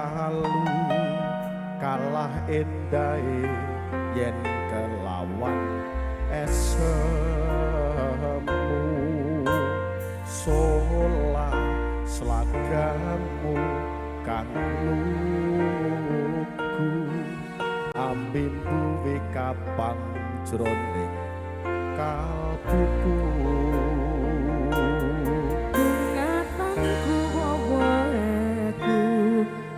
dalu kalah endahe yen kelawan esemu sola selagamu kang lugu ambimbu kapang jroning kalbuku ngatanku wawaku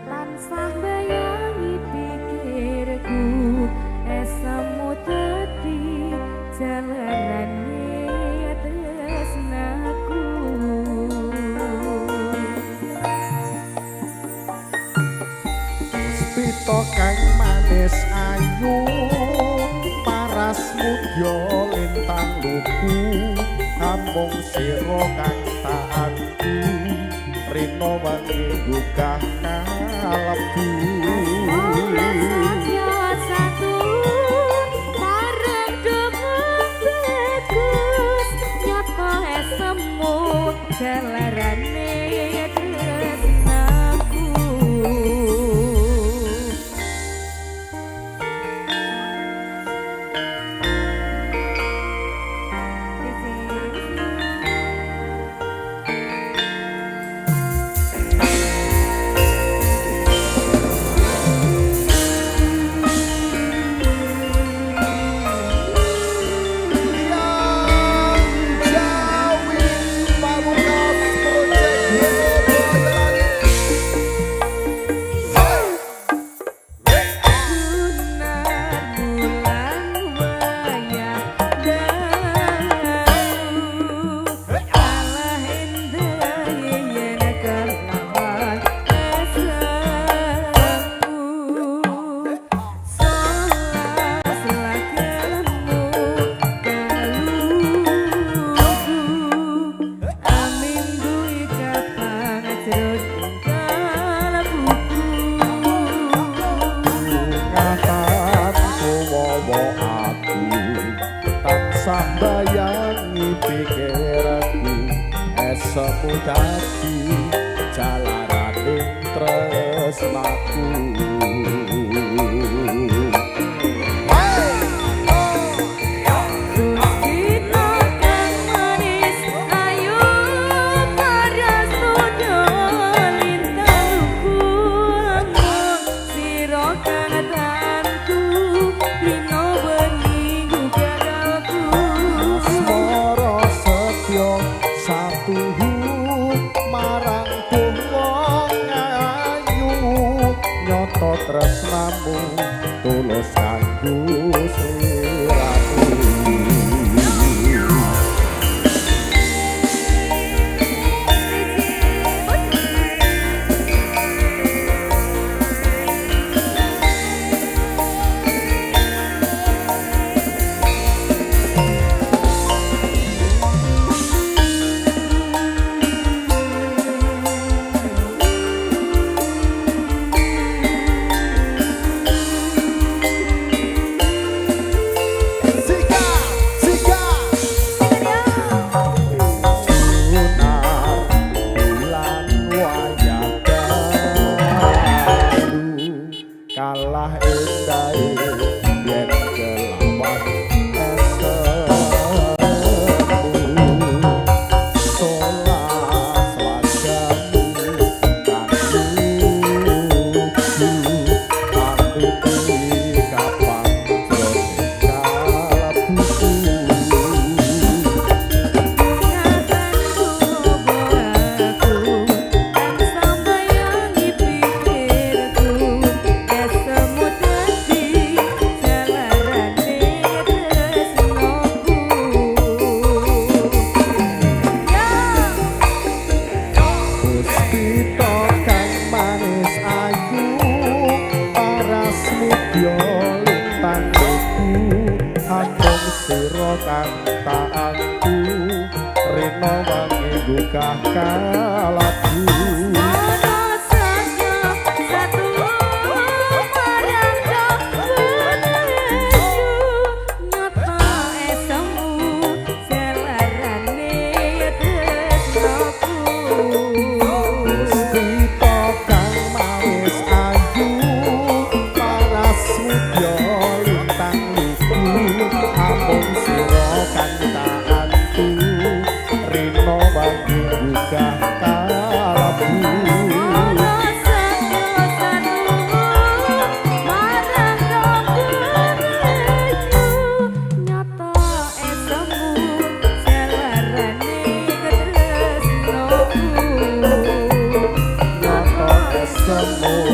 tansah bayangi pikirku esemu dadi jalanane tresnaku Spito kang manis ayu parasmu yo lintang luku amung sira kang taatku rino wangi gugah kalebu satu bareng demeng bagus nyata esemu jalarane tresnaku sambayangi pikirku esemu dadi jalarane tresnaku tresnamu tulus kanggo sliramu kalah endahe yen kelawan esemu sola selagamu kang lugu ambimbu kapang jroning kalbuku kang taatku rino wangi gugah kalebu Gusti kang manis semu